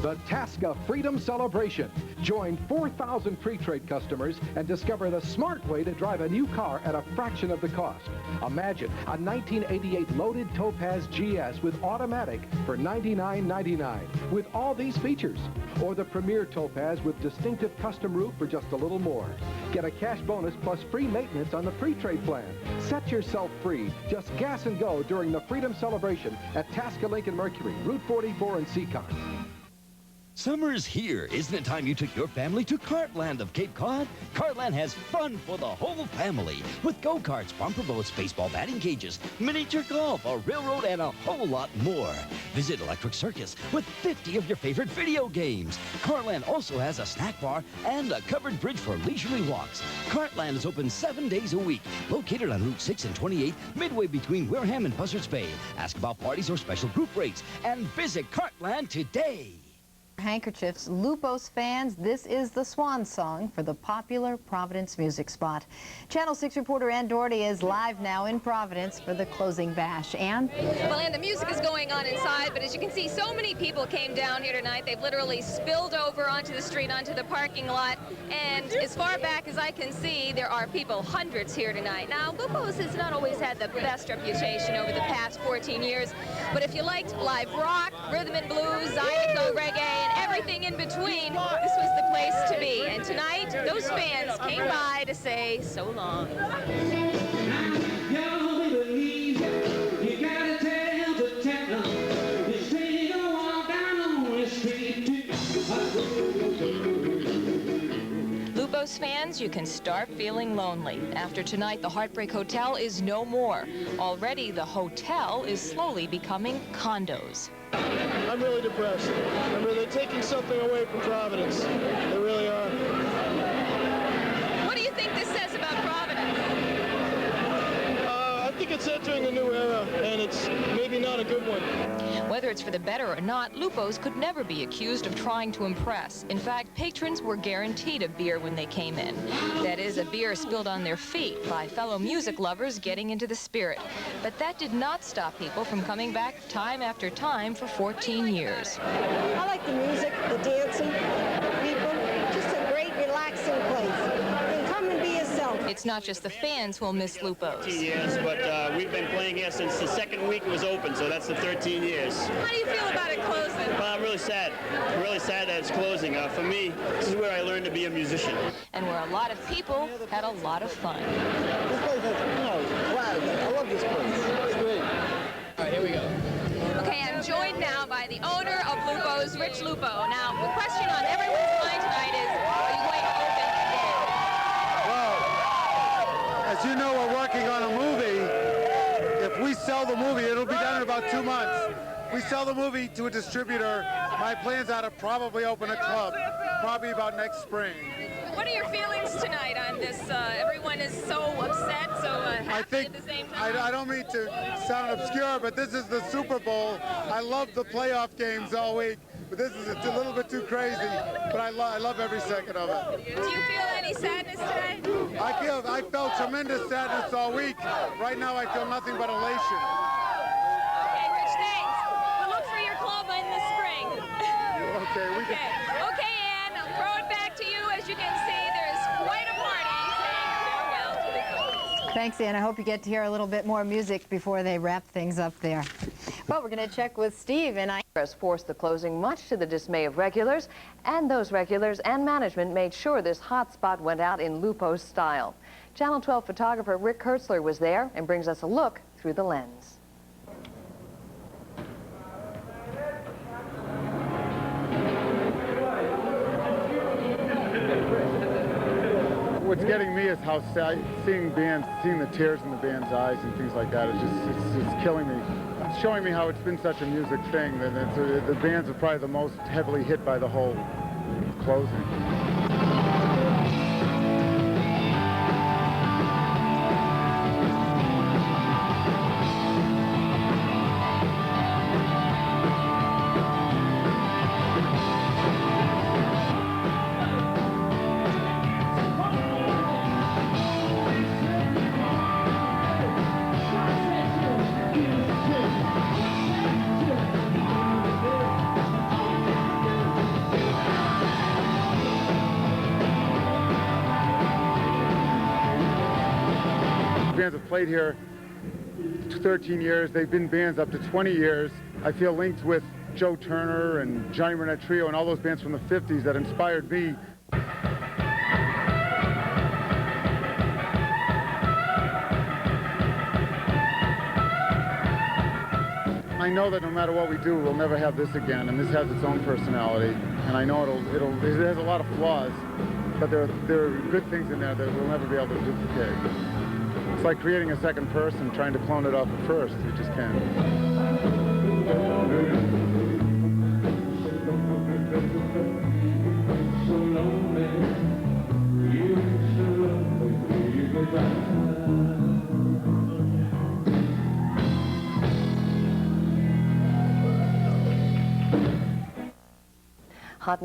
the Tasca Freedom Celebration. Join 4,000 pre-trade customers and discover the smart way to drive a new car at a fraction of the cost. Imagine a 1988 loaded Topaz GS with automatic for $99.99 with all these features. Or the Premier Topaz with distinctive custom roof for just a little more. Get a cash bonus plus free maintenance on the pre-trade plan. Set yourself free. Just gas and go during the Freedom Celebration at Tasca Lincoln Mercury, Route 44 in Seacon. Summer's here. Isn't it time you took your family to Cartland of Cape Cod? Cartland has fun for the whole family with go-karts, bumper boats, baseball batting cages, miniature golf, a railroad, and a whole lot more. Visit Electric Circus with 50 of your favorite video games. Cartland also has a snack bar and a covered bridge for leisurely walks. Cartland is open 7 days a week, located on Route 6 and 28, midway between Wareham and Buzzards Bay. Ask about parties or special group rates and visit Cartland today. Handkerchiefs, Lupo's fans, this is the swan song for the popular Providence music spot. Channel 6 reporter Ann Doherty is live now in Providence for the closing bash. Ann? Well, Ann, the music is going on inside, but as you can see, so many people came down here tonight. They've literally spilled over onto the street, onto the parking lot, and as far back as I can see, there are people, hundreds here tonight. Now, Lupo's has not always had the best reputation over the past 14 years, but if you liked live rock, rhythm and blues, zydeco, reggae, and everything in between, this was the place to be. And tonight, those fans came by to say so long. Lupo's fans, you can start feeling lonely. After tonight, the Heartbreak Hotel is no more. Already, the hotel is slowly becoming condos. I'm really depressed. They're taking something away from Providence. They really are. What do you think this says about Providence? I think it's entering a new era, and it's maybe not a good one. Whether it's for the better or not, Lupo's could never be accused of trying to impress. In fact, patrons were guaranteed a beer when they came in. That is, a beer spilled on their feet by fellow music lovers getting into the spirit. But that did not stop people from coming back time after time for 14 years. I like the music, the dancing, the people. Just a great, relaxing place. You can come and be yourself. It's not just the fans who'll miss Lupo's. 13 years, but we've been playing here since the second week it was open, so that's the 13 years. How do you feel about it closing? Well, I'm really sad. I'm really sad that it's closing. For me, this is where I learned to be a musician. And where a lot of people had a lot of fun. This place is wow, I love this place. It's great. All right, here we go. Okay, I'm joined now by the owner of Lupo's, Rich Lupo. Now, the question on everyone's mind tonight is, are you going to open again? Well, as you know, we're working on a movie. If we sell the movie, it'll be done in about 2 months. If we sell the movie to a distributor, my plans are to probably open a club, probably about next spring. What are your feelings tonight on this? Everyone is so upset, so happy at the same time. I don't mean to sound obscure, but this is the Super Bowl. I love the playoff games all week, but this is a little bit too crazy, but I love every second of it. Do you feel any sadness tonight? I felt tremendous sadness all week. Right now I feel nothing but elation. Okay, Rich, thanks. We'll look for your club in the spring. Okay, Okay, Ann, I'll throw it back to you. As you can see, there's quite a party saying farewell to Lupo's. Thanks, Ann. I hope you get to hear a little bit more music before they wrap things up there. Well, we're going to check with Steve, and forced the closing, much to the dismay of regulars, and those regulars and management made sure this hot spot went out in Lupo's style. Channel 12 photographer Rick Hertzler was there and brings us a look through the lens. What's getting me is how sad, seeing the tears in the band's eyes and things like that. It's killing me. It's showing me how it's been such a music thing. The bands are probably the most heavily hit by the whole closing. bands have played here 13 years. They've been bands up to 20 years. I feel linked with Joe Turner and Johnny Burnett Trio and all those bands from the 50s that inspired me. I know that no matter what we do, we'll never have this again, and this has its own personality. And I know it has a lot of flaws, but there are good things in there that we'll never be able to duplicate. It's like creating a second person, trying to clone it off at first. You just can't.